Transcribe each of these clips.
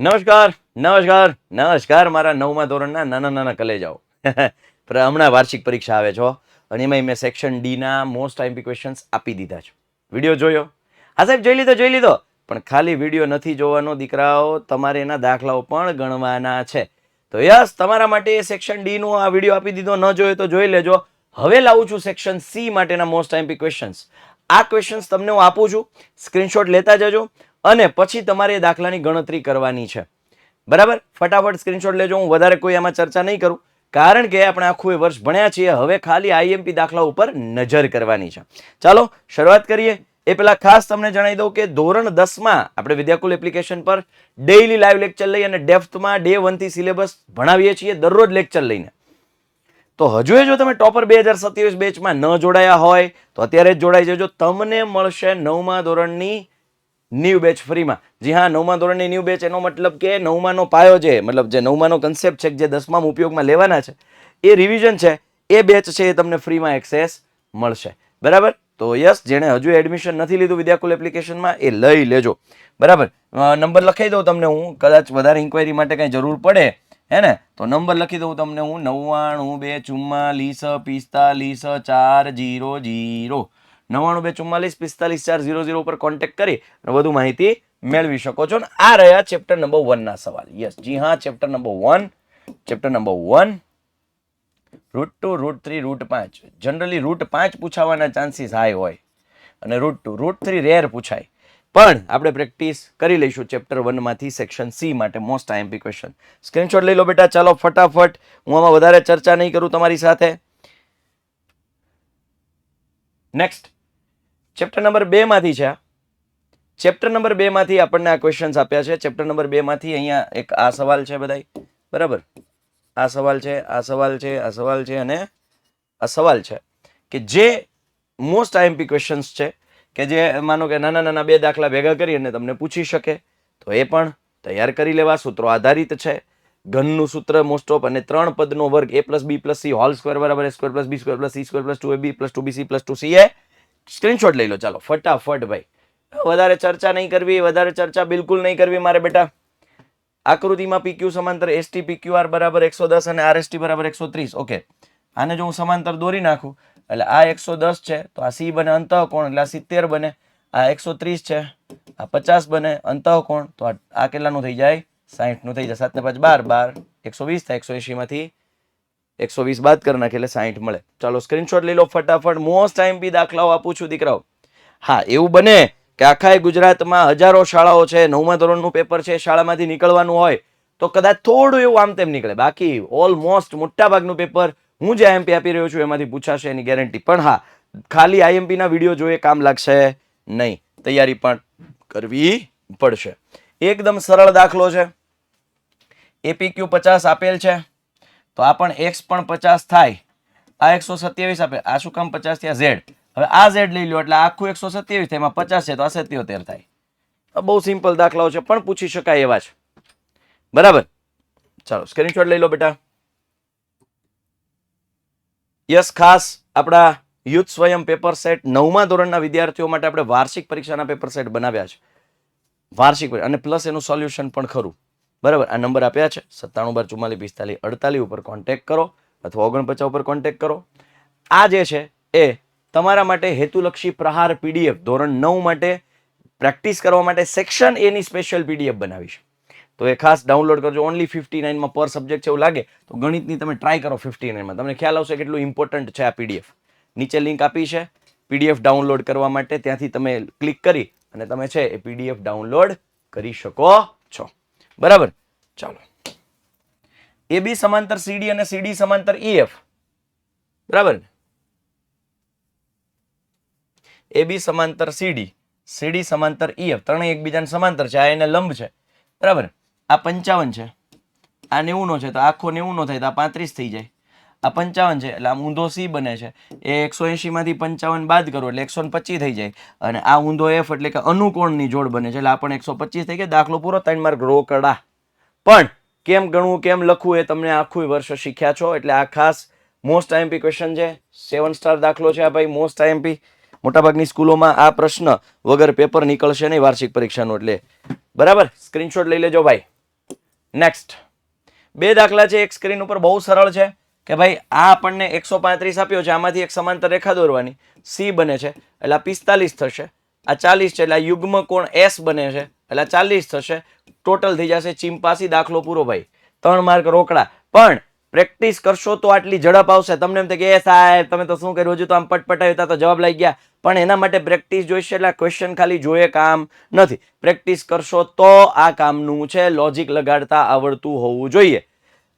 નમસ્કાર નમસ્કાર નમસ્કાર મારા 9મા ધોરણના નાના નાના કલેજાઓ. હમણાં વાર્ષિક પરીક્ષા આવે છો અને એમાં મેં સેક્શન ડી ના મોસ્ટ આઈએમપી ક્વેશ્ચન્સ આપી દીધા છે. વિડીયો જોયો? હા સાહેબ, જોઈ લીધો. પણ ખાલી વિડીયો નથી જોવાનો દીકરાઓ, તમારે એના દાખલાઓ પણ ગણવાના છે. તો યસ, તમારા માટે સેક્શન ડી નો આ વિડીયો આપી દીધો. ન જોયો તો જોઈ લેજો. હવે લાવું છું સેક્શન સી માટેના મોસ્ટ આઈએમપી ક્વેશ્ચન્સ. આ ક્વેશ્ચન્સ તમને હું આપું છું, સ્ક્રીનશોટ લેતા જજો અને પછી તમારે એ દાખલાની ગણતરી કરવાની છે. બરાબર, ફટાફટ સ્ક્રીનશોટ લેજો. હું વધારે કોઈ આમાં ચર્ચા નહીં કરું, કારણ કે આપણે આખું એ વર્ષ ભણ્યા છીએ. હવે ખાલી આઈએમપી દાખલા ઉપર નજર કરવાની છે. ચાલો શરૂઆત કરીએ. એ પહેલા ખાસ તમને જણાવી દઉં કે ધોરણ 10માં આપણે વિદ્યાકુલ એપ્લિકેશન પર ડેઈલી લાઈવ લેક્ચર લઈ અને ડેપ્થમાં ડે 1 થી સિલેબસ ભણાવીએ છીએ, દરરોજ લેક્ચર લઈને. તો હજુ જો તમે ટોપર 2027 બેચમાં ન જોડાયા હોય તો અત્યારે જ જોડાઈ જજો. તમને મળશે 9મા ધોરણની ન્યૂ બેચ ફ્રીમાં. જી હા, 9મા ધોરણની ન્યૂ બેચ, એનો મતલબ કે 9માનો પાયો છે, મતલબ જે 9માનો કન્સેપ્ટ છે, જે 10મામાં ઉપયોગમાં લેવાના છે, એ રિવિઝન છે, એ બેચ છે, એ તમને ફ્રીમાં એક્સેસ મળશે. બરાબર, તો યસ, જેણે હજુ એડમિશન નથી લીધું વિદ્યાકુલ એપ્લિકેશનમાં એ લઈ લેજો. બરાબર, નંબર લખાઈ દઉં તમને હું, કદાચ વધારે ઇન્ક્વાયરી માટે કઈ જરૂર પડે હે ને, તો નંબર લખી દઉં તમને હું 99 244 45 400 99 244 45 400 ઉપર કોન્ટેક્ટ કરી વધુ માહિતી મેળવી શકો છો. આ રહ્યા ચેપ્ટર નંબર 1 ના સવાલ. યસ, જી હા, chapter number 1 root 2, root 3, root 5. Generally root 5 પૂછાવાના ચાન્સીસ હાઈ હોય અને રૂટ 2, રૂટ 3 રેર પૂછાય. પણ આપણે પ્રેક્ટિસ કરી લઈશું ચેપ્ટર 1 માંથી સેક્શન સી માટે મોસ્ટ આઈએમપી ક્વેશ્ચન. સ્ક્રીનશોટ લઈ લો બેટા. ચાલો ફટાફટ, હું આમાં વધારે ચર્ચા નહીં કરું તમારી સાથે. નેક્સ્ટ ચેપ્ટર નંબર 2 માંથી છે. ચેપ્ટર નંબર 2 માંથી આપણને આ ક્વેશ્ચન્સ આપ્યા છે. ચેપ્ટર નંબર 2 માંથી અહીંયા એક આ સવાલ છે બધાય. બરાબર, આ સવાલ છે, આ સવાલ છે, આ સવાલ છે અને આ સવાલ છે કે જે મોસ્ટ આઈએમપી ક્વેશ્ચન્સ છે, કે જે માનો કે નાના નાના 2 દાખલા ભેગા કરી અને તમને પૂછી શકે, તો એ પણ તૈયાર કરી લેવા. સૂત્રો આધારિત છે. ઘનનું સૂત્ર મોસ્ટ ઓફ અને 3 પદનો વર્ગ a + b + c whole square બરાબર a square + b square + c square + 2ab + 2bc + 2ca. Screenshot લઈ લો. ચાલો ફટાફટ ભાઈ, વધારે ચર્ચા નહીં કરવી, વધારે ચર્ચા બિલકુલ નહીં કરવી મારે બેટા. આકૃતિમાં PQ સમાંતર ST PQR બરાબર 110 અને RST બરાબર 130. ઓકે, આને જો હું સમાંતર દોરી નાખું એટલે આ 110 છે તો આ C બને અંતઃકોણ એટલે આ 70 બને, આ 130 છે, આ 50 બને અંતઃકોણ તો આ કેટલાનું થઈ જાય? 60 નું થઈ જાય. 7 ને 5 12, 120 થાય. 180 માંથી 120 બાદ કરી નાખે એટલે 60 મળે. ચાલો સ્ક્રીનશોટ લઈ લો ફટાફટ. મોસ્ટ આઈએમપી દાખલાઓ આપું છું દીકરાઓ. હા, એવું બને કે આખા ગુજરાતમાં હજારો શાળાઓ છે, 9મા ધોરણનું પેપર છે, શાળામાંથી નીકળવાનું હોય તો કદાચ થોડું એવું આમ તેમ નીકળે, બાકી ઓલમોસ્ટ મોટા ભાગનું પેપર હું જે આઈએમપી આપી રહ્યો છું એમાંથી પૂછાશે, એની ગેરંટી. પણ હા, ખાલી આઈએમપી ના વિડીયો જોઈએ કામ લાગશે નહીં, તૈયારી પણ કરવી પડશે. એકદમ સરળ દાખલો છે. APQ 50 આપેલ છે તો આ પણ x પણ 50 થાય. આ 127 આપે, આ શું કામ 50 થયા? z. હવે આ z લઈ લો એટલે આખું 127 થાય, એમાં 50 છે તો આ 77 થાય. બહુ સિમ્પલ દાખલાઓ છે પણ પૂછી શકાય એવા છે. બરાબર, ચાલો સ્ક્રીનશોટ લઈ લો બેટા. યસ, ખાસ આપણા યુથ સ્વયં પેપર સેટ 9મા ધોરણના વિદ્યાર્થીઓ માટે આપણે વાર્ષિક પરીક્ષાના પેપર સેટ બનાવ્યા છે. વાર્ષિક અને પ્લસ એનું સોલ્યુશન પણ ખરું. બરાબર, આ નંબર આપ્યા છે 97 12 44 45 48 ઉપર કોન્ટેક્ટ કરો અથવા 49 ઉપર કોન્ટેક્ટ કરો. આ જે છે એ તમારા માટે હેતુલક્ષી પ્રહાર PDF ધોરણ 9 માટે પ્રેક્ટિસ કરવા માટે સેક્શન એ ની સ્પેશિયલ PDF બનાવી છે. તો એ ખાસ ડાઉનલોડ કરજો. ઓનલી 59 માં પર સબ્જેક્ટ છે એવું લાગે તો ગણિતની તમે ટ્રાય કરો 59 માં, તમને ખ્યાલ આવશે કેટલું ઇમ્પોર્ટન્ટ છે આ PDF. નીચે લિંક આપી છે PDF ડાઉનલોડ કરવા માટે, ત્યાંથી તમે ક્લિક કરી અને તમે છે એ PDF ડાઉનલોડ કરી શકો છો. બરાબર, ચાલો. AB સમાંતર CD અને CD સમાંતર EF. બરાબર, AB સમાંતર CD, CD સમાંતર EF, ત્રણેય એકબીજાને સમાંતર છે. આ એને લંબ છે. બરાબર, આ 55 છે, આ 90 નો છે તો આખો 90 નો થાય તો આ 35 થઈ જાય. આ 55 છે એટલે આ ઊંધો C બને છે, એ 180 માંથી 55 બાદ કરો એટલે 125 થઈ જાય. અને આ ઊંધો F એટલે કે અનુકોણની જોડ બને છે એટલે આ પણ 125 થઈ ગયા. દાખલો પૂરો. 3 માર્ક રોકડા. પણ કેમ ગણવું, કેમ લખવું એ તમને આખું વર્ષ શીખ્યા છો. એટલે આ ખાસ મોસ્ટ આઈએમપી ક્વેશ્ચન છે. 7 સ્ટાર દાખલો છે આ ભાઈ, મોસ્ટ આઈએમપી. મોટાભાગની સ્કૂલોમાં આ પ્રશ્ન વગર પેપર નીકળશે નહીં વાર્ષિક પરીક્ષાનો. એટલે બરાબર, સ્ક્રીનશોટ લઈ લેજો ભાઈ. નેક્સ્ટ 2 દાખલા છે એક સ્ક્રીન ઉપર, બહુ સરળ છે કે ભાઈ આ આપણને 135 આપ્યો છે, આમાંથી એક સમાંતર રેખા દોરવાની, સી બને છે એટલે આ 45 થશે, આ 40 છે એટલે આ યુગ્મ કોણ એસ બને છે એટલે આ 40 થશે, ટોટલ થઈ જશે ચિમ્પાસી. દાખલો પૂરો ભાઈ, 3 માર્ક રોકડા. પણ પ્રેક્ટિસ કરશો તો આટલી ઝડપ આવશે. તમને એમ થાય કે એ સાહેબ તમે તો શું કર્યું, હજુ તો આમ પટપટાવ્યું તો જવાબ લઈ ગયા, પણ એના માટે પ્રેક્ટિસ જોઈશે. એટલે ક્વેશ્ચન ખાલી જોઈએ કામ નથી, પ્રેક્ટિસ કરશો તો આ કામનું છે. લોજિક લગાડતા આવડતું હોવું જોઈએ.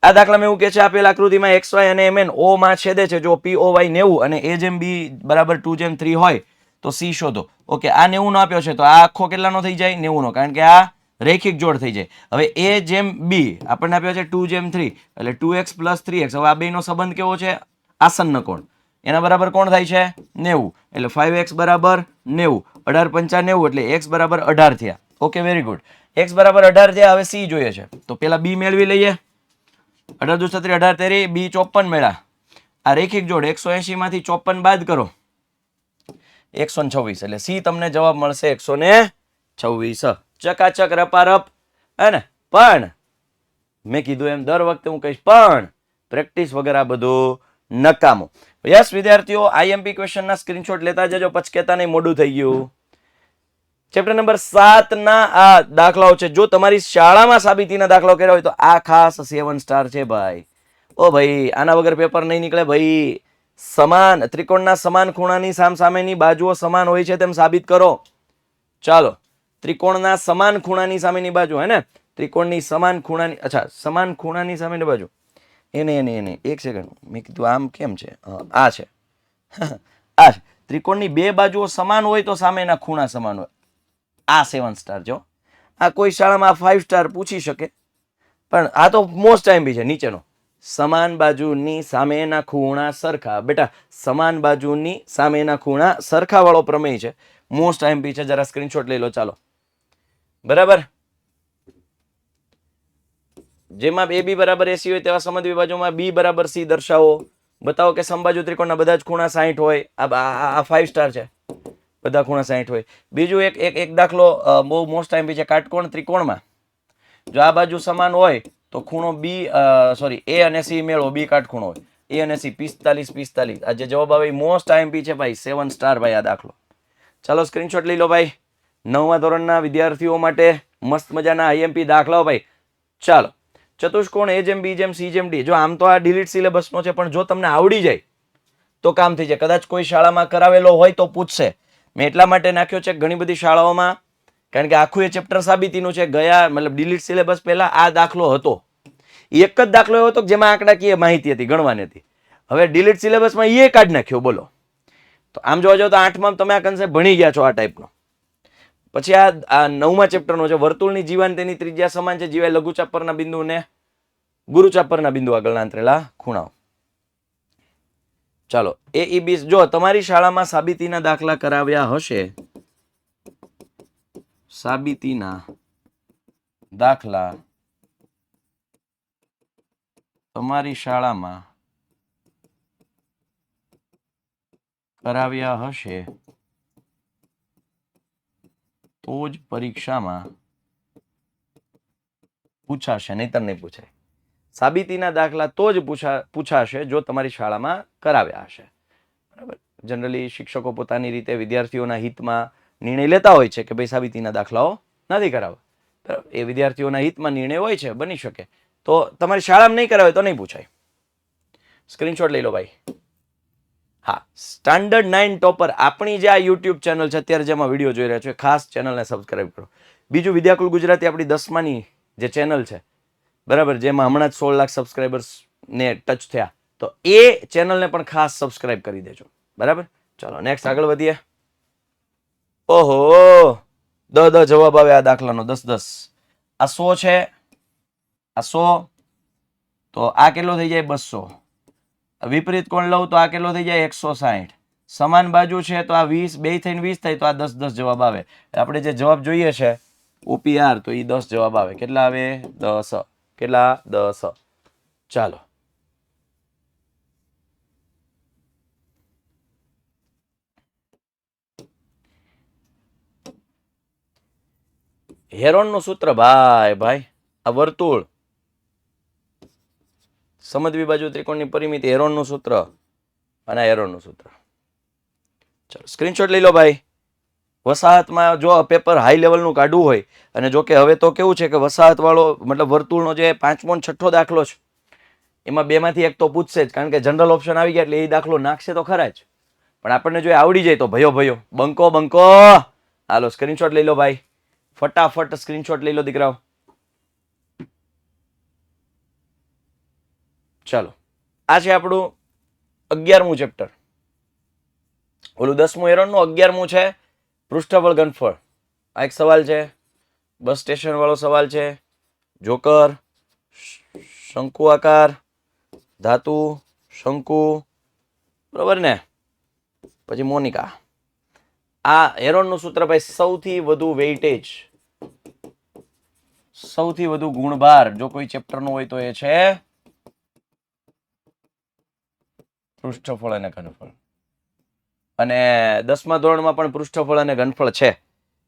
આ દાખલામાં એવું કે છે આપેલ આકૃતિમાં એક્સ વાય અને એમએન ઓ માં છેદે છે. જો પી ઓ વાય 90 અને એ જેમ બી બરાબર 2:3 હોય તો સી શોધો. ઓકે, આ 90 નો આપ્યો છે તો આ આખો કેટલાનો થઈ જાય? 90 નો, કારણ કે આ રેખિક જોડ થઈ જાય. હવે એ જેમ બી આપણને આપ્યો છે 2:3 એટલે 2x + 3x. હવે આ બેનો સંબંધ કેવો છે? આસન્ન કોણ, એના બરાબર કોણ થાય છે? 90. એટલે 5x બરાબર 90, 18 × 5 = 90 એટલે x બરાબર 18 થયા. ઓકે, વેરી ગુડ, x બરાબર 18 થયા. હવે સી જોઈએ છે તો પેલા બી મેળવી લઈએ. 18 × 3 = 18 તેરી, બી 54 મળ્યા. આ રેખિક જોડ 180 માંથી 54 બાદ કરો, 126 એટલે સી તમને જવાબ મળશે 126. ચકાચક રપારપ હે ને. પણ મેં કીધું એમ દર વખતે હું કહીશ, પણ પ્રેક્ટિસ વગર આ બધું નકામો. યસ વિદ્યાર્થીઓ, આઈએમપી ક્વેશ્ચનના સ્ક્રીનશોટ લેતા જજો, પચકેતા નહીં, મોડું થઈ ગયું. ચેપ્ટર નંબર 7 ના આ દાખલાઓ છે. જો તમારી શાળામાં સાબિતીના દાખલાઓ કર્યા હોય તો આ ખાસ 7 સ્ટાર છે ભાઈ. ઓ ભાઈ, આના વગર પેપર નહીં નીકળે ભાઈ. સમાન ત્રિકોણના સમાન ખૂણાની સામસામેની બાજુઓ સમાન હોય છે તેમ સાબિત કરો. ચાલો, ત્રિકોણના સમાન ખૂણાની સામેની બાજુ, હે ને, ત્રિકોણની સમાન ખૂણાની, અચ્છા સમાન ખૂણાની સામેની બાજુ, એને એક સેકન્ડ, મેં કીધું આમ કેમ છે? આ છે આ છે. ત્રિકોણની બે બાજુઓ સમાન હોય તો સામેના ખૂણા સમાન હોય. આ 7 સ્ટાર. જો આ કોઈ શાળામાં 5 સ્ટાર પૂછી શકે, પણ આ તો મોસ્ટ ટાઈમ છે. નીચેનો સમાન બાજુની સામેના ખૂણા સરખા. બેટા સમાન બાજુની સામેના ખૂણા સરખા વાળો પ્રમેય છે, મોસ્ટ ટાઈમ છે. જરા સ્ક્રીનશોટ લઈ લો. ચાલો, બરાબર. જેમાં એ બી બરાબર એસી હોય તેવા સમદ્વિ બાજુમાં બી બરાબર સી દર્શાવો. બતાવો કે સમબાજુ ત્રિકોણના બધા જ ખૂણા 60 હોય. આ 5 સ્ટાર છે, બધા ખૂણા 60 હોય. બીજું એક દાખલો બહુ મોસ્ટ ટાઈમ છે. કાટકોણ ત્રિકોણમાં જો આ બાજુ સમાન હોય તો ખૂણો બી સોરી એ અને સી મેળવો, બી કાટખૂણો હોય. એ અને સી 45 આ જે જવાબ આવે મોસ્ટ ટાઈમ છે ભાઈ. 7 સ્ટાર ભાઈ આ દાખલો. ચાલો સ્ક્રીનશોટ લઈ લો ભાઈ. 9મા ધોરણના વિદ્યાર્થીઓ માટે મસ્ત મજાના આઈએમપી દાખલાઓ ભાઈ. ચાલો, ચતુષ્કોણ એ જેમ બી જેમ સી જેમ ડી. જો આમ તો આ ડિલીટ સિલેબસનો છે, પણ જો તમને આવડી જાય તો કામ થઈ જાય. કદાચ કોઈ શાળામાં કરાવેલો હોય તો પૂછશે. મેં એટલા માટે નાખ્યો છે ઘણી બધી શાળાઓમાં, કારણ કે આખું એ ચેપ્ટર સાબિતીનું છે. ગયા મતલબ ડિલીટ સિલેબસ પહેલા આ દાખલો હતો. એક જ દાખલો એવો હતો જેમાં આંકડાકીય માહિતી હતી, ગણવાની હતી. હવે ડિલીટ સિલેબસમાં એ કાઢી નાખ્યો. બોલો, તો આમ જોવા જાવ તો 8માં તમે આ કન્સેપ્ટ ભણી ગયા છો આ ટાઈપનો. પછી આ 9મા ચેપ્ટરનો છે. વર્તુળની જીવાન તેની ત્રિજ્યા સમાન છે, જીવાય લઘુચાપ પરના બિંદુ ને ગુરુચાપ પરના બિંદુ આગળના અંતરેલા ખૂણાઓ. ચાલો, એ ઈ બી. જો તમારી શાળામાં સાબિતીના દાખલા કરાવ્યા હશે, સાબિતીના દાખલા તમારી શાળામાં કરાવ્યા હશે તો જ પરીક્ષામાં પૂછાશે, નહીતર નહીં પૂછાય. સાબિતીના દાખલા તો જ પૂછાશે જો તમારી શાળામાં કરાવ્યા હશે. બરાબર. જનરલી શિક્ષકો પોતાની રીતે વિદ્યાર્થીઓના હિતમાં નિર્ણય લેતા હોય છે કે ભાઈ સાબિતીના દાખલાઓ નથી કરાવવા. બરાબર. એ વિદ્યાર્થીઓના હિતમાં નિર્ણય હોય છે, બની શકે. તો તમારી શાળામાં નહીં કરાવે તો નહીં પૂછાય. સ્ક્રીનશોટ લઈ લો ભાઈ. હા, સ્ટાન્ડર્ડ 9 ટોપર આપણી જે આ યુટ્યુબ ચેનલ છે અત્યારે જેમાં વિડીયો જોઈ રહ્યા છો, ખાસ ચેનલને સબસ્ક્રાઇબ કરો. બીજું વિદ્યાકુલ ગુજરાતી આપણી 10માની જે ચેનલ છે, બરાબર, જેમાં હમણાં જ 16 લાખ સબસ્ક્રાઇબર્સ ને ટચ થયા, તો એ ચેનલને પણ ખાસ સબસ્ક્રાઇબ કરી દેજો. બરાબર. ચાલો નેક્સ્ટ આગળ વધીએ. ઓહો, 10 જવાબ આવે આ દાખલાનો, 10. આ 100 છે, આ 100, તો આ કેટલો થઈ જાય? 200. વિપરીત કોણ લઉં તો આ કેટલો થઈ જાય? 160. સમાન બાજુ છે તો આ 20, બે થઈને 20 થાય તો આ 10 જવાબ આવે. આપણે જે જવાબ જોઈએ છે OPR, તો એ 10 જવાબ આવે. કેટલા આવે? 10. કેટલા? 10. ચાલો, હેરોનનું સૂત્ર ભાઈ. આ વર્તુળ સમદ્વિ બાજુ ત્રિકોણની પરિમિતિ, હેરોનનું સૂત્ર અને હેરોનનું સૂત્ર. ચલો સ્ક્રીનશોટ લઈ લો ભાઈ. વસાહતમાં જો પેપર હાઈ લેવલનું કાઢવું હોય, અને જો કે હવે તો કેવું છે કે વસાહતવાળો મતલબ વર્તુળનો જે 5મો અને 6ઠ્ઠો દાખલો છે એમાં બેમાંથી એક તો પૂછશે જ, કારણ કે જનરલ ઓપ્શન આવી ગયા એટલે એ દાખલો નાખશે તો ખરા જ. પણ આપણને જો આવડી જાય તો ભયો ભયો, બંકો બંકો. હાલો સ્ક્રીનશોટ લઈ લો ભાઈ, ફટાફટ સ્ક્રીનશોટ લઈ લો દીકરાઓ. ચાલો આ છે આપણું 11મું ચેપ્ટર. ઓલું 10મું હેરોનનું, 11મું છે પૃષ્ઠફળ ઘનફળ. આ એક સવાલ છે, બસ સ્ટેશન વાળો સવાલ છે. જોકર, શંકુ આકાર, ધાતુ, શંકુ, બરોબર ને. પછી મોનિકા. આ હેરોનનું સૂત્ર ભાઈ, સૌથી વધુ વેઇટેજ, સૌથી વધુ ગુણભાર જો કોઈ ચેપ્ટરનું હોય તો એ છે પૃષ્ઠફળ અને ઘનફળ. અને 10મા ધોરણમાં પણ પૃષ્ઠફળ અને ઘનફળ છે,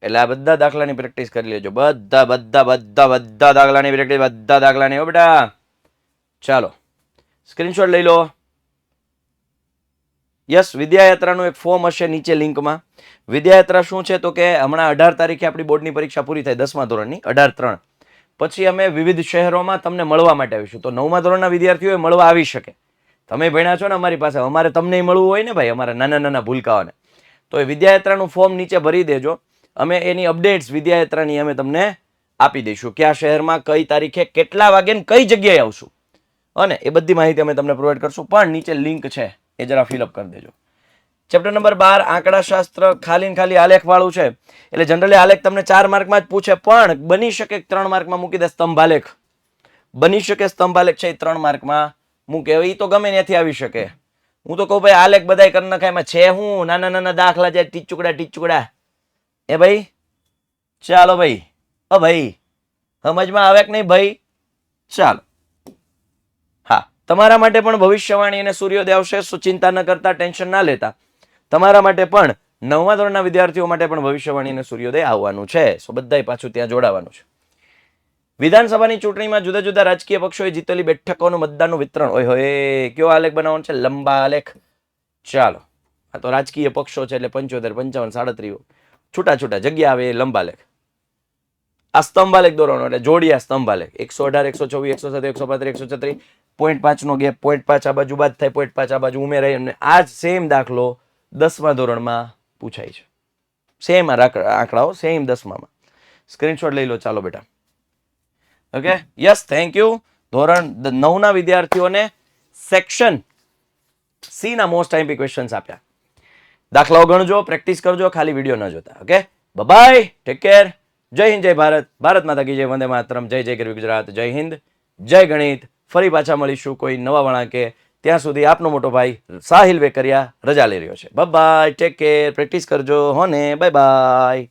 એટલે આ બધા દાખલાની પ્રેક્ટિસ કરી લેજો. બધા બધા બધા બધા દાખલાની પ્રેક્ટિસ, બધા દાખલાની. હો બેટા ચાલો સ્ક્રીનશોટ લઈ લો. યસ, વિદ્યાયાત્રાનું એક ફોર્મ હશે નીચે લિંકમાં. વિદ્યાયાત્રા શું છે તો કે હમણાં 18 તારીખે આપણી બોર્ડની પરીક્ષા પૂરી થાય 10મા ધોરણની, 18/3. પછી અમે વિવિધ શહેરોમાં તમને મળવા માટે આવીશું. તો 9મા ધોરણના વિદ્યાર્થીઓ મળવા આવી શકે. તમે ભણ્યા છો ને અમારી પાસે, અમારે તમને મળવું હોય ને ભાઈ, અમારા નાના નાના ભૂલકાઓને. તો એ વિદ્યાયાત્રાનું ફોર્મ નીચે ભરી દેજો. અમે એની અપડેટ્સ વિદ્યાયાત્રાની અમે તમને આપી દઈશું. કયા શહેરમાં કઈ તારીખે કેટલા વાગે કઈ જગ્યાએ આવશું, અને એ બધી માહિતી અમે તમને પ્રોવાઈડ કરશું. પણ નીચે લિંક છે એ જરા ફિલઅપ કરી દેજો. ચેપ્ટર નંબર 12 આંકડાશાસ્ત્ર, ખાલી ખાલી આલેખ વાળું છે. એટલે જનરલી આલેખ તમને 4 માર્કમાં જ પૂછે, પણ બની શકે 3 માર્કમાં મૂકી દે. સ્તંભાલેખ બની શકે, સ્તંભાલેખ છે 3 માર્કમાં મૂકે. એ તો ગમે ત્યાંથી આવી શકે. હું તો કહું ભાઈ આલેખ બધાય કરી નખાય, એમાં છે હું નાના નાના દાખલા છે, ટીચુકડા. એ ભાઈ ચાલો ભાઈ, ભાઈ સમજમાં આવે કે નહીં ભાઈ? ચાલો હા, તમારા માટે પણ ભવિષ્યવાણી અને સૂર્યોદય આવશે, ચિંતા ન કરતા, ટેન્શન ના લેતા. તમારા માટે પણ 9મા ધોરણના વિદ્યાર્થીઓ માટે પણ ભવિષ્યવાણી અને સૂર્યોદય આવવાનું છે. સો બધાય પાછું ત્યાં જોડાવાનું છે. વિધાનસભાની ચૂંટણીમાં જુદા જુદા રાજકીય પક્ષોએ જીતેલી બેઠકોનું મતદાનનું વિતરણ. ઓય હોય, કયો આલેખ બનાવવાનો છે? લંબા આલેખ. ચાલો, આ તો રાજકીય પક્ષો છે એટલે 75, 55, 37 છૂટા છૂટા જગ્યા આવે એ લંબાલેખ. આ સ્તંભાલેખ દોરવાનો એટલે જોડિયા સ્તંભાલેખ. 118, 124, 107, 135, 136, 0.5 નો ગેપ, 0.5 આ બાજુ બાદ થાય, 0.5 આ બાજુ ઉમેરાય. અને આ જ સેમ દાખલો 10મા ધોરણમાં પૂછાય છે. સેમ આંકડાઓ, સેમ 10માં. સ્ક્રીનશોટ લઈ લો. ચાલો બેટા. Okay, yes, thank you. ધોરણ 9ના વિદ્યાર્થીઓને સેક્શન સી ના મોસ્ટ આઈએમપી ક્વેશ્ચન્સ આપ્યા. દાખલાઓ ગણજો, પ્રેક્ટિસ કરજો, ખાલી વિડીયો ન જોતા. Okay, bye, take care. જય હિન્દ, જય ભારત. ભારત માતા કી જય, વંદે માતરમ. જય જય ગરવી ગુજરાત. જય હિન્દ, જય ગણિત. ફરી પાછા મળીશું કોઈ નવા વળાંકે. ત્યાં સુધી આપનો મોટો ભાઈ સાહિલ વેકરિયા રજા લઈ રહ્યો છે. By, take care. પ્રેક્ટિસ કરજો. હોને, બાય બાય.